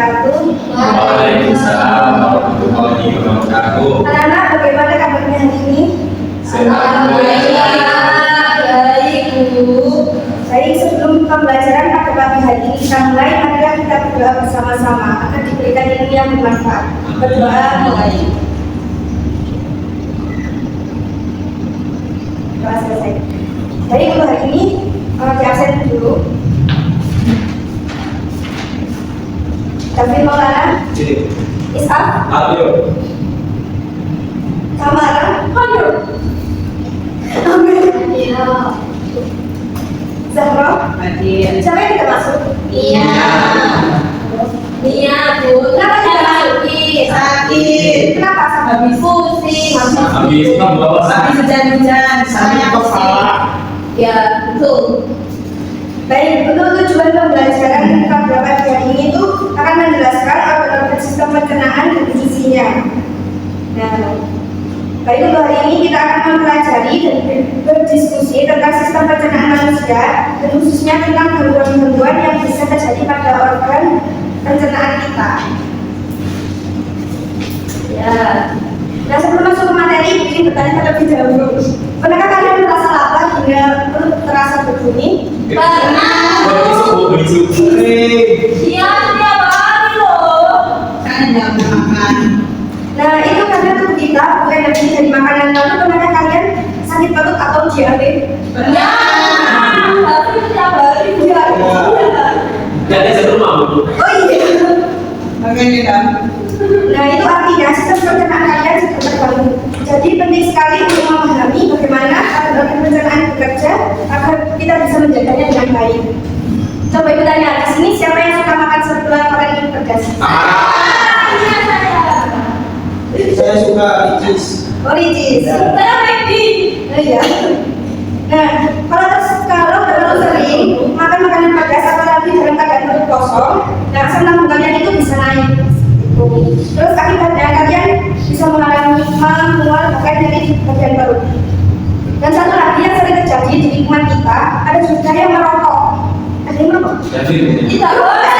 wabarakatuh. Waalaikumsalam warahmatullahi wabarakatuh. Anak-anak, bagaimana kabarnya hari ini? Alhamdulillah. Baik, Bu. Baik, sebelum pembelajaran pada pagi hari ini kita mulai, marilah kita berdoa bersama-sama agar diberikan ilmu yang bermanfaat. Berdoa mulai. Doa selesai. Baik, untuk hari ini di absen dulu. Tapi Maulana, Is'af, Ayo. Kamara, ayo. Amin. Iya. Zahra, Hadir. siapa yang tidak masuk? Iya. Iya, Bu. Kenapa tidak masuk? Sakit. Kenapa sama? Habis pusing. Habis membawa Habis hujan-hujan. Saya kepala. Ya, betul. Baik, untuk tujuan pembelajaran pada pagi hari ini itu akan menjelaskan organ sistem pencernaan dan fungsinya. Nah, baik, untuk hari ini kita akan mempelajari dan berdiskusi tentang sistem pencernaan manusia dan khususnya tentang gangguan-gangguan yang bisa terjadi pada organ pencernaan kita. Ya. Nah, sebelum masuk ke materi, ingin bertanya terlebih dahulu. Pernahkah kalian merasa lapar hingga perut terasa berbunyi? Iya, setiap hari loh. Kan nggak makan. Nah, itu karena tubuh kita bukan lebih dari makanan. Lalu pernahkah kalian sakit perut atau diare? Ya. Tapi setiap hari Diare. Jadi sebelum Bu. Oh iya. Makanya kan. Nah, itu artinya sistem pencernaan kalian sedang terganggu. Jadi penting sekali untuk memahami bagaimana organ pencernaan bekerja agar kita bisa menjaganya dengan baik. Coba ibu tanya di sini, siapa yang suka makan setelah makan ini pedas? Iya, saya. Saya suka ricis. Oh, ricis. Saya Maggi. Oh, iya. Nah, kalau terlalu sering makan makanan pedas apalagi dalam keadaan perut kosong, nah asam lambung kalian itu bisa naik. Terus akibatnya kalian bisa mengalami demam, mual, bahkan nyeri di bagian perut. Dan satu lagi yang sering terjadi di lingkungan kita, ada juga yang merokok. Ada yang merokok? Jadi Tidak boleh.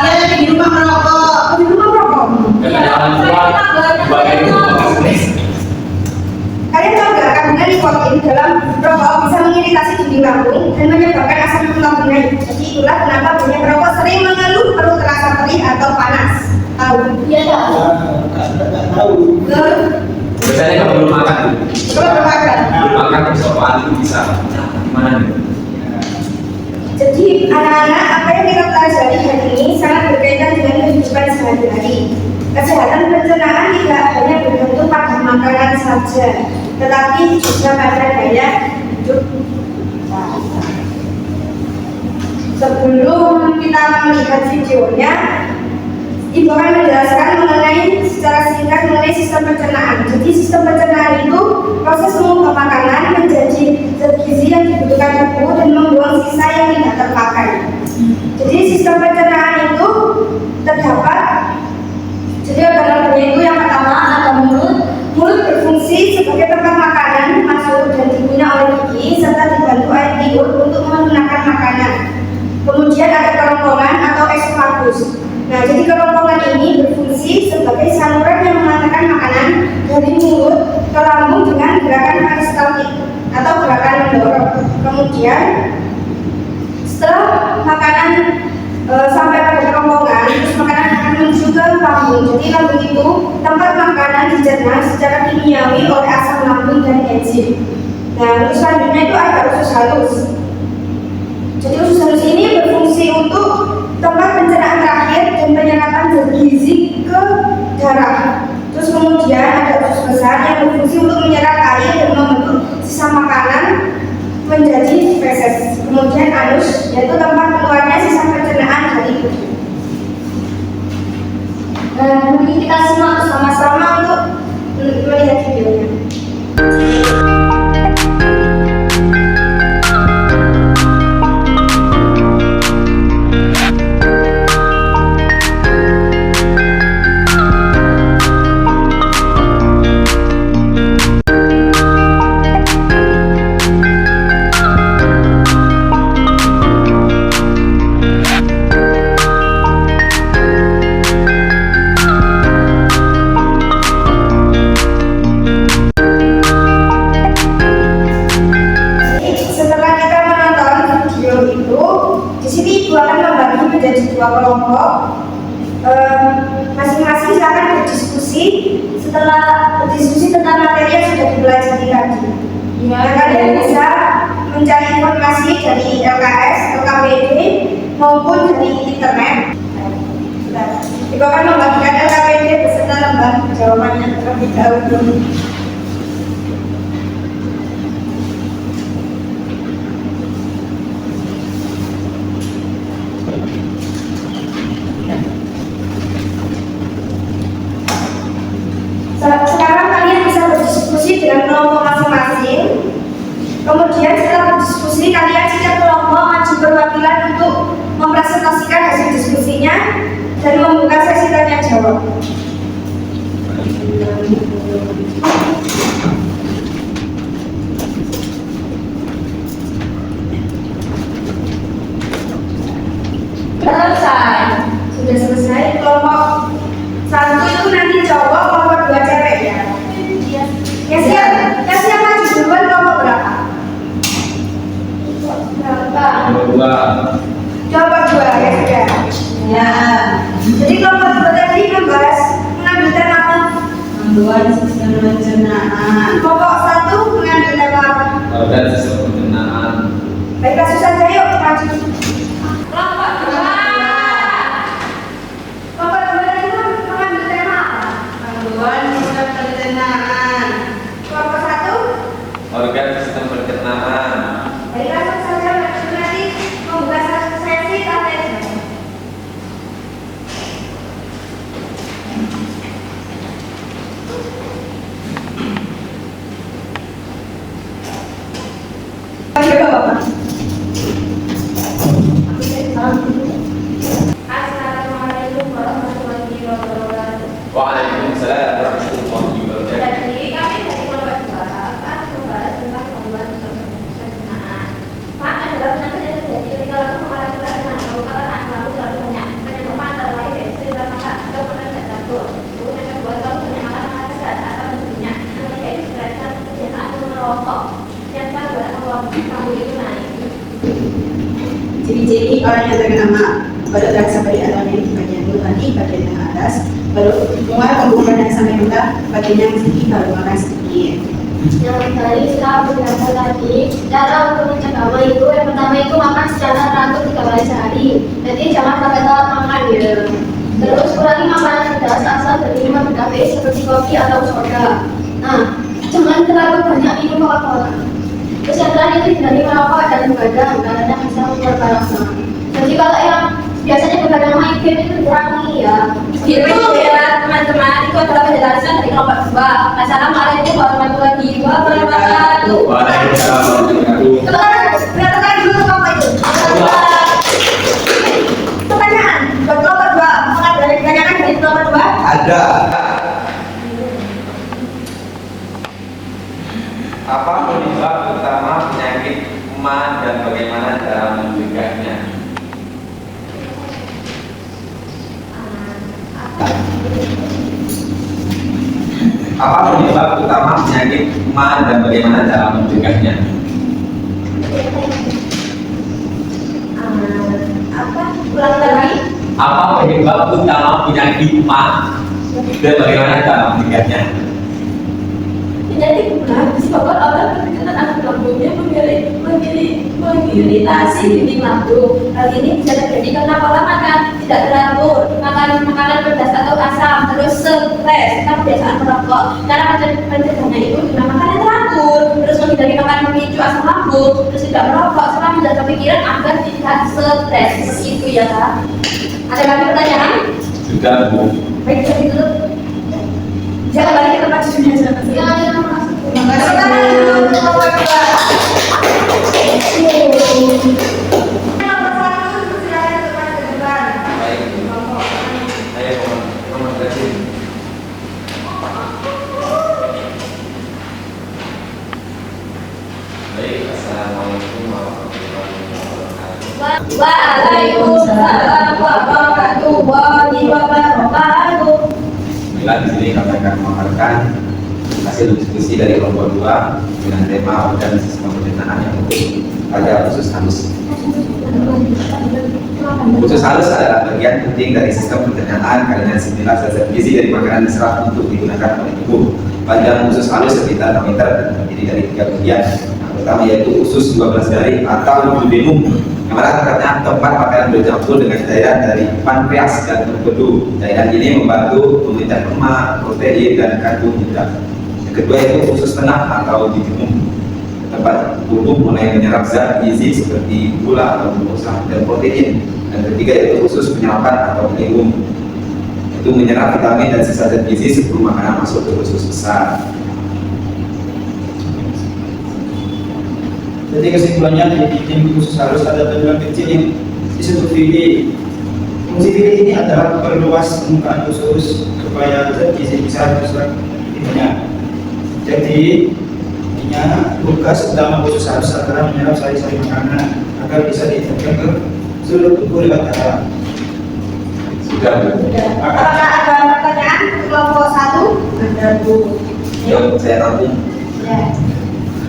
Dia lagi di rumah merokok. Di rumah merokok. karena orang tua bagai itu Kalian tahu nggak kandungan nikotin dalam rokok bisa mengiritasi dinding lambung dan menyebabkan asam lambung naik. Jadi itulah kenapa banyak perokok sering mengeluh perut terasa perih atau panas. Tahu? Iya, tahu. Nggak tahu. biasanya kalau belum makan Kalau bermakan. belum makan bisa itu bisa gimana nih? Jadi anak-anak, apa yang kita pelajari hari ini sangat berkaitan dengan kehidupan sehari-hari. Kesehatan pencernaan tidak hanya bergantung pada makanan saja, tetapi juga pada gaya hidup. Sebelum kita melihat videonya, Ibu akan menjelaskan secara singkat mengenai sistem pencernaan. Jadi sistem pencernaan itu proses mengubah makanan menjadi zat gizi yang dibutuhkan tubuh dan membuang sisa yang tidak terpakai. Jadi sistem pencernaan itu terdapat, jadi organ-organnya itu yang pertama ada mulut. Mulut berfungsi sebagai tempat makanan masuk dan digunakan oleh gigi serta dibantu air liur untuk menggunakan makanan. Kemudian ada kerongkongan atau esophagus. Nah, jadi kerongkongan ini berfungsi sebagai saluran yang mengantarkan makanan dari mulut ke lambung dengan gerakan peristaltik atau gerakan mendorong. Kemudian setelah makanan sampai pada kerongkongan, terus makanan akan menuju ke lambung. Jadi lambung itu tempat makanan dicerna secara kimiawi oleh asam lambung dan enzim. Nah, terus selanjutnya itu ada usus halus. Jadi usus halus ini berfungsi untuk tempat pencernaan terakhir dan penyerapan zat gizi ke darah. Terus kemudian ada usus besar yang berfungsi untuk menyerap air dan membentuk sisa makanan menjadi feses. Kemudian anus yaitu tempat keluarnya sisa pencernaan dari tubuh. Mari kita simak sama-sama untuk melihat videonya. menjadi 2 kelompok. Masing-masing silakan berdiskusi setelah berdiskusi tentang materi yang sudah dipelajari tadi. Nah, kalian bisa mencari informasi dari LKS, LKPD maupun dari internet. Ibu akan membagikan LKPD beserta lembar jawabannya terlebih dahulu. Sekarang kalian bisa berdiskusi dengan kelompok masing-masing. Kemudian setelah berdiskusi, kalian setiap kelompok maju perwakilan untuk mempresentasikan hasil diskusinya dan membuka sesi tanya jawab. Selesai. Sudah selesai. Kelompok 1 itu nanti cowok, kelompok 2 cewek ya. Yang siap maju duluan kelompok berapa? Dua. Kelompok 2 ya sudah. Ya. Jadi kelompok 2 tadi membahas mengambil tema apa? Panduan sistem pencernaan. Kelompok 1 mengambil tema apa? Organ sistem pencernaan. Baik, langsung saja yuk maju. Kelompok 2. Kelompok 2 tadi mengambil tema apa? Panduan sistem pencernaan. Kelompok 1. Organ sistem pencernaan. Baik, langsung saja maju nanti membuka sesi tanya jawab. Assalamualaikum warahmatullahi wabarakatuh. Waalaikumsalam warahmatullahi wabarakatuh. Jadi kami dari kelompok 2 akan membahas tentang panduan sistem pencernaan. Pak, adalah penyakit yang terjadi ketika orang mengalami kelainan atau kelainan selalu terlalu banyak. Penyebabnya antara lain dari sering makan atau pernah tidak teratur. Kemudian yang kedua, kalau banyak makan sehat atau tentunya. Yang ketiga itu kelainan kebiasaan atau merokok. Yang kedua, kalau kamu itu naik. Ciri-ciri orang yang terkena mak baru terasa pada alamnya di bagian mulut tadi, bagian yang atas, baru mulai pembukaan yang sampai muka, bagian yang sedikit baru makan sedikit. Yang tadi setelah penjelasan tadi, cara untuk mencegah hama itu yang pertama itu makan secara teratur 3 kali sehari. Jadi jangan sampai telat makan ya. Terus kurangi makanan pedas asal dari minuman berkafein seperti kopi atau soda. Nah, jangan terlalu banyak minum Coca-Cola. Terus yang terakhir itu hindari merokok dan begadang karena bisa memperparah asma. Jadi kalau yang biasanya begadang main game itu dikurangi ya. Gitu ya teman-teman, itu adalah penjelasan dari kelompok 2. Assalamualaikum warahmatullahi wabarakatuh. Waalaikumsalam warahmatullahi wabarakatuh. Beratakan dulu ke kelompok itu. Pertanyaan buat kelompok 2. Apakah ada pertanyaan dari kelompok 2? Ada. Apa penyebab utama penyakit emah dan bagaimana cara mencegahnya? Apa penyebab utama penyakit emah dan bagaimana cara mencegahnya? Apa? Ulang lagi. Apa penyebab utama penyakit emah dan bagaimana cara mencegahnya? Penyakit emah disebabkan orang berkaitan asam lambungnya mengiritasi dinding lambung. Hal ini bisa terjadi karena pola makan tidak teratur, makan makanan pedas atau asam, terus stres, kebiasaan merokok. Cara mencegahnya itu dengan makan yang teratur, terus menghindari makanan memicu asam lambung, terus tidak merokok, serta menjaga pikiran agar tidak stres. Seperti itu ya Kak. Ada lagi pertanyaan? Sudah, Bu. Baik, jadi dulu. Jangan balik ke tempat sudah selesai. Jangan masuk. Pertanyaan dulu ke kelompok 2. Nomor 1 silakan teman ke depan. Baik. Ayo, nomor berapa? Baik, assalamualaikum warahmatullahi wabarakatuh. Waalaikumsalam warahmatullahi wabarakatuh. Bila di sini kami akan memaparkan hasil diskusi dari kelompok 2 dengan tema organ sistem pencernaan yang penting pada khusus Kamis. Usus halus adalah bagian penting dari sistem pencernaan karena 9 zat gizi dari makanan diserap untuk digunakan oleh tubuh. Panjang usus halus sekitar 6 meter dan terdiri dari 3 bagian. Yang pertama yaitu usus 12 jari atau duodenum, yang mana tempatnya tempat makanan bercampur dengan cairan dari pankreas dan empedu. Cairan ini membantu memecah lemak, protein, dan karbohidrat. Yang kedua yaitu usus tengah atau duodenum, tempat tubuh mulai menyerap zat gizi seperti gula atau glukosa dan protein. Dan ketiga yaitu usus penyerapan atau ileum, itu menyerap vitamin dan sisa zat gizi sebelum makanan masuk ke usus besar. Jadi kesimpulannya di tim usus halus ada benjolan kecil yang disebut villi. Fungsi villi ini adalah memperluas permukaan usus supaya zat gizi bisa terserap lebih banyak. Jadi intinya tugas utama usus halus adalah menyerap sari-sari makanan agar bisa diterapkan ke seluruh tubuh lewat darah. Sudah. Apakah ada pertanyaan kelompok 1? Ada Bu. Yuk, saya tampung. Ya.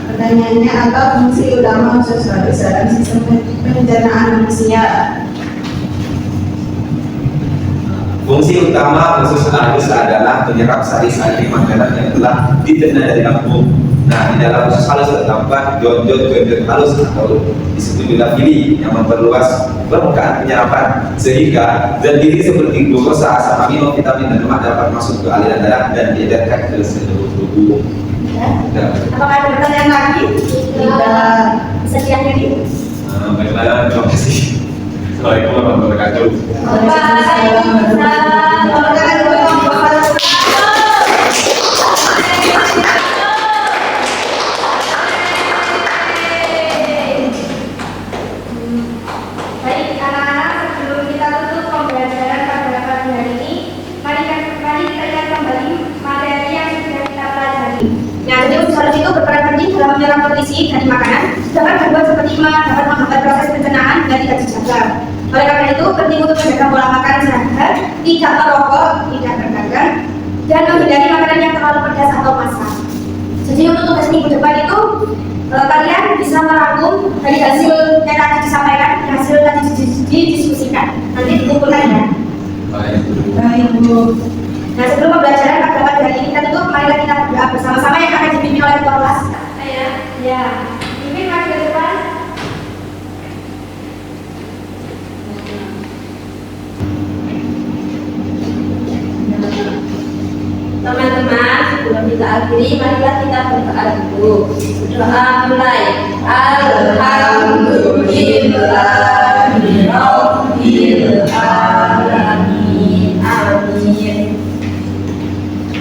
Pertanyaannya apa fungsi utama usus halus dalam sistem pencernaan manusia? Fungsi utama usus halus adalah menyerap sari-sari makanan yang telah diterna dari lambung. Nah, di dalam usus halus terdapat gonjot-gonjot halus atau disebut juga villi yang memperluas permukaan penyerapan sehingga zat gizi seperti glukosa, asam amino, vitamin, dan lemak dapat masuk ke aliran darah dan diedarkan ke seluruh tubuh. Ya. Apakah ada pertanyaan lagi? Tidak. Sekian jadi. Baiklah, terima kasih. Assalamualaikum warahmatullahi wabarakatuh. Baik anak-anak, sebelum kita tutup pembelajaran pada pagi hari ini, mari kita lihat kembali materi yang sudah kita pelajari. Nah, jadi usus halus itu berperan penting dalam menyerap nutrisi dari makanan, sedangkan gangguan seperti dapat menghambat proses pencernaan dan tidak dijaga. Oleh karena itu, penting untuk menjaga pola makan sehat, tidak merokok, tidak berdagang, dan menghindari makanan yang terlalu pedas atau masak. Jadi untuk tugas minggu depan itu kalian bisa merangkum dari hasil yang tadi disampaikan, hasil tadi didiskusikan. Nanti dikumpulkan ya. Baik. Baik Bu. Nah, sebelum pembelajaran pada pagi hari ini kita tutup, marilah kita berdoa bersama-sama yang akan dipimpin oleh ketua kelas. Saya, ya. Pimpin maju ke depan. Teman-teman, sebelum kita akhiri, marilah kita berdoa dulu. Doa mulai. Alhamdulillahirabbil alamin. Amin.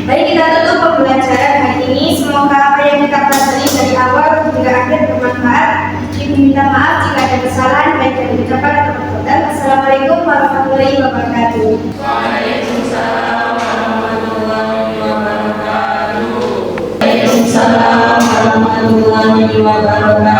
Baik, kita tutup pembelajaran hari ini. Semoga apa yang kita pelajari dari awal hingga akhir bermanfaat. Ibu minta maaf jika ada kesalahan baik dari ucapan atau perbuatan. Assalamualaikum warahmatullahi wabarakatuh. Waalaikumsalam warahmatullahi wabarakatuh. Waalaikumsalam warahmatullahi wabarakatuh.